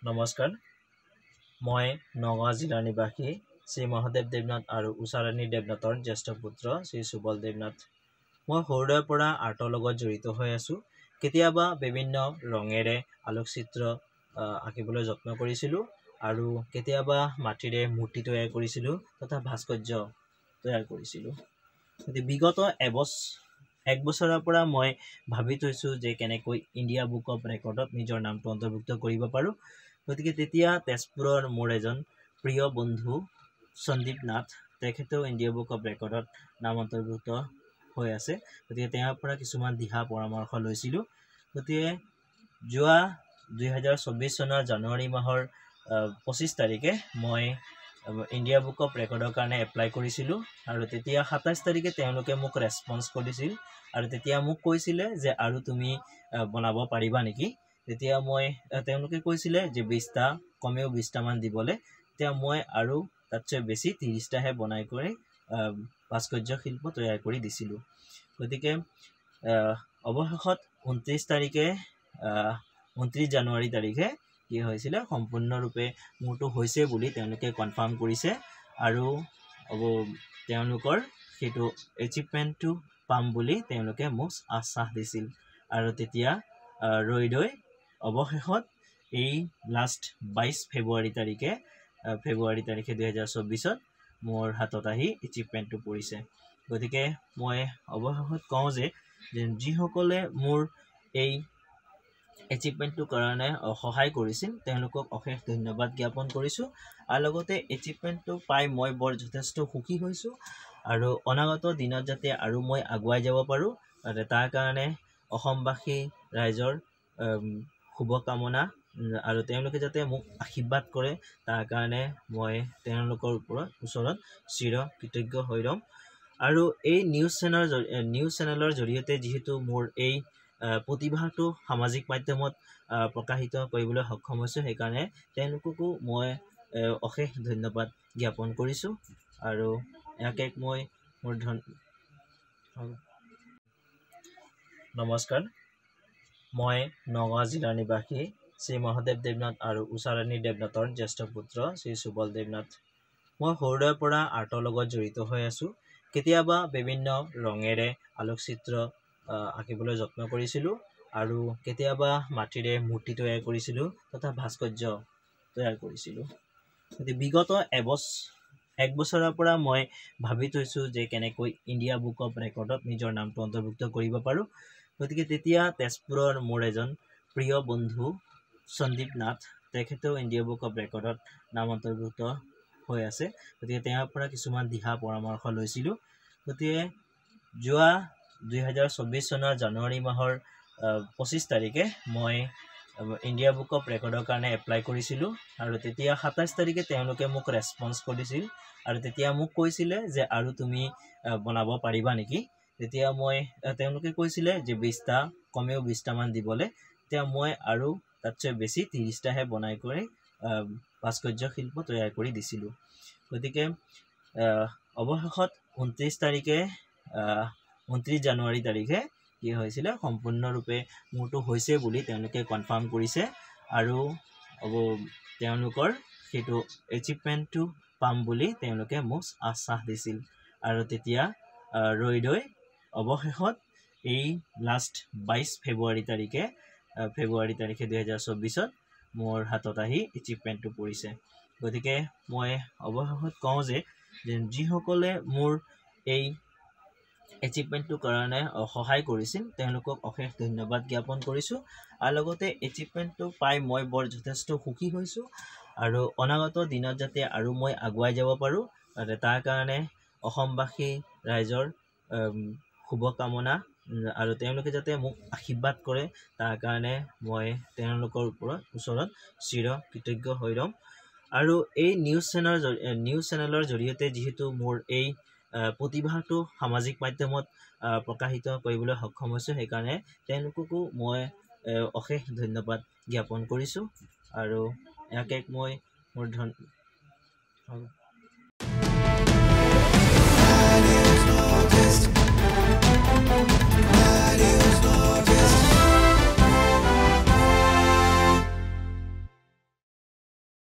নমস্কাৰ মই নগাঁও জিলাৰ নিবাসী শ্ৰী মহাদেৱ দেৱনাথ আৰু উষাৰাণী দেৱনাথৰ জ্যেষ্ঠ পুত্ৰ শ্ৰী সুবল দেৱনাথ। মই সৰুৰে পৰা আৰ্টৰ লগত জড়িত হৈ আছোঁ। কেতিয়াবা বিভিন্ন ৰঙেৰে আলোকচিত্ৰ আঁকিবলৈ যত্ন কৰিছিলোঁ আৰু কেতিয়াবা মাটিৰে মূৰ্তি তৈয়াৰ কৰিছিলোঁ তথা ভাস্কৰ্য তৈয়াৰ কৰিছিলোঁ। বিগত এক বছৰৰ পৰা মই ভাবি থৈছোঁ যে কেনেকৈ ইণ্ডিয়া বুক অফ ৰেকৰ্ডত নিজৰ নামটো অন্তৰ্ভুক্ত কৰিব পাৰোঁ। গতিকে তেতিয়া তেজপুৰৰ মোৰ এজন প্ৰিয় বন্ধু সন্দীপ নাথ, তেখেতেও ইণ্ডিয়া বুক অফ ৰেকৰ্ডত নাম অন্তৰ্ভুক্ত হৈ আছে। গতিকে তেওঁৰ পৰা কিছুমান দিহা পৰামৰ্শ লৈছিলোঁ। গতিকে যোৱা 2024 চনৰ জানুৱাৰী মাহৰ 25 তাৰিখে মই ইণ্ডিয়া বুক অফ ৰেকৰ্ডৰ কাৰণে এপ্লাই কৰিছিলোঁ আৰু তেতিয়া 27 তাৰিখে তেওঁলোকে মোক ৰেছপন্স কৰিছিল আৰু তেতিয়া মোক কৈছিলে যে আৰু তুমি বনাব পাৰিবা নেকি। তেতিয়া তেওঁলোকে কৈছিলে যে 20টা কমেও 20টামান দিবলৈ। তেতিয়া মই আৰু তাতকৈ বেছি 30টাহে বনাই কৰি ভাস্কৰ্য শিল্প তৈয়াৰ কৰি দিছিলোঁ। গতিকে অৱশেষত 29 জানুৱাৰী তাৰিখে কি হৈছিলে, সম্পূৰ্ণৰূপে মোৰটো হৈছে বুলি তেওঁলোকে কনফাৰ্ম কৰিছে আৰু তেওঁলোকৰ সেইটো এচিভমেণ্টটো পাম বুলি তেওঁলোকে মোক আশ্বাস দিছিল। আৰু তেতিয়া ৰৈ অৱশেষত এই লাষ্ট 22 ফেব্ৰুৱাৰী তাৰিখে 2024 মোৰ হাতত আহি এচিভমেণ্টটো পৰিছে। গতিকে মই অৱশেষত কওঁ যে যিসকলে মোৰ এই এচিভমেণ্টটোৰ কাৰণে সহায় কৰিছিল তেওঁলোকক অশেষ ধন্যবাদ জ্ঞাপন কৰিছোঁ। আৰু লগতে এচিভমেণ্টটো পাই মই বৰ যথেষ্ট সুখী হৈছোঁ আৰু অনাগত দিনত যাতে আৰু মই আগুৱাই যাব পাৰোঁ তাৰ কাৰণে অসমবাসী ৰাইজৰ শুভকামনা আৰু তেওঁলোকে যাতে মোক আশীৰ্বাদ কৰে তাৰ কাৰণে মই তেওঁলোকৰ ওচৰত চিৰ কৃতজ্ঞ হৈ ৰ'ম। আৰু এই নিউজ চেনেলৰ জৰিয়তে যিহেতু মোৰ এই প্ৰতিভাটো সামাজিক মাধ্যমত প্ৰকাশিত কৰিবলৈ সক্ষম হৈছোঁ, সেইকাৰণে তেওঁলোককো মই অশেষ ধন্যবাদ জ্ঞাপন কৰিছোঁ আৰু ইয়াকে মই মোৰ নমস্কাৰ মই নগাঁও জিলাৰ নিবাসী শ্ৰী মহাদেৱ দেৱনাথ আৰু উষাৰাণী দেৱনাথৰ জ্যেষ্ঠ পুত্ৰ শ্ৰী সুবল দেৱনাথ। মই সৰুৰে পৰা আৰ্টৰ লগত জড়িত হৈ আছোঁ। কেতিয়াবা বিভিন্ন ৰঙেৰে আলোকচিত্ৰ আঁকিবলৈ যত্ন কৰিছিলোঁ আৰু কেতিয়াবা মাটিৰে মূৰ্তি তৈয়াৰ কৰিছিলোঁ তথা ভাস্কৰ্য তৈয়াৰ কৰিছিলোঁ। বিগত এক বছৰৰ পৰা মই ভাবি থৈছোঁ যে কেনেকৈ ইণ্ডিয়া বুক অফ ৰেকৰ্ডত নিজৰ নামটো অন্তৰ্ভুক্ত কৰিব পাৰোঁ। গতিকে তেতিয়া তেজপুৰৰ মোৰ এজন প্ৰিয় বন্ধু সন্দীপ নাথ, তেখেতেও ইণ্ডিয়া বুক অফ ৰেকৰ্ডত নাম অন্তৰ্ভুক্ত হৈ আছে। গতিকে তেওঁৰ পৰা কিছুমান দিহা পৰামৰ্শ লৈছিলোঁ। গতিকে যোৱা 2024 চনৰ জানুৱাৰী মাহৰ 25 তাৰিখে মই ইণ্ডিয়া বুক অফ ৰেকৰ্ডৰ কাৰণে এপ্লাই কৰিছিলোঁ আৰু তেতিয়া 27 তাৰিখে তেওঁলোকে মোক ৰেছপন্স কৰিছিল আৰু তেতিয়া মোক কৈছিলে যে আৰু তুমি বনাব পাৰিবা নেকি। তেতিয়া তেওঁলোকে কৈছিলে যে 20টা কমেও 20টামান দিবলৈ। তেতিয়া মই আৰু তাতকৈ বেছি 30টাহে বনাই কৰি ভাস্কৰ্য শিল্প তৈয়াৰ কৰি দিছিলোঁ। গতিকে অৱশেষত 29 জানুৱাৰী তাৰিখে কি হৈছিলে, সম্পূৰ্ণৰূপে মোৰটো হৈছে বুলি তেওঁলোকে কনফাৰ্ম কৰিছে আৰু তেওঁলোকৰ সেইটো এচিভমেণ্টটো পাম বুলি তেওঁলোকে মোক আশ্বাস দিছিল। আৰু তেতিয়া ৰৈ অৱশেষত এই লাষ্ট 22 ফেব্ৰুৱাৰী তাৰিখে 2024 মোৰ হাতত আহি এচিভমেণ্টটো পৰিছে। গতিকে মই অৱশেষত কওঁ যে যিসকলে মোৰ এই এচিভমেণ্টটোৰ কাৰণে সহায় কৰিছিল তেওঁলোকক অশেষ ধন্যবাদ জ্ঞাপন কৰিছোঁ। আৰু লগতে এচিভমেণ্টটো পাই মই বৰ যথেষ্ট সুখী হৈছোঁ আৰু অনাগত দিনত যাতে আৰু মই আগুৱাই যাব পাৰোঁ তাৰ কাৰণে অসমবাসী ৰাইজৰ শুভকামনা আৰু তেওঁলোকে যাতে মোক আশীৰ্বাদ কৰে তাৰ কাৰণে মই তেওঁলোকৰ ওচৰত চিৰ কৃতজ্ঞ হৈ ৰ'ম। আৰু এই নিউজ চেনেলৰ জৰিয়তে যিহেতু মোৰ এই প্ৰতিভাটো সামাজিক মাধ্যমত প্ৰকাশিত কৰিবলৈ সক্ষম হৈছোঁ, সেইকাৰণে তেওঁলোককো মই অশেষ ধন্যবাদ জ্ঞাপন কৰিছোঁ আৰু ইয়াকে মই মোৰ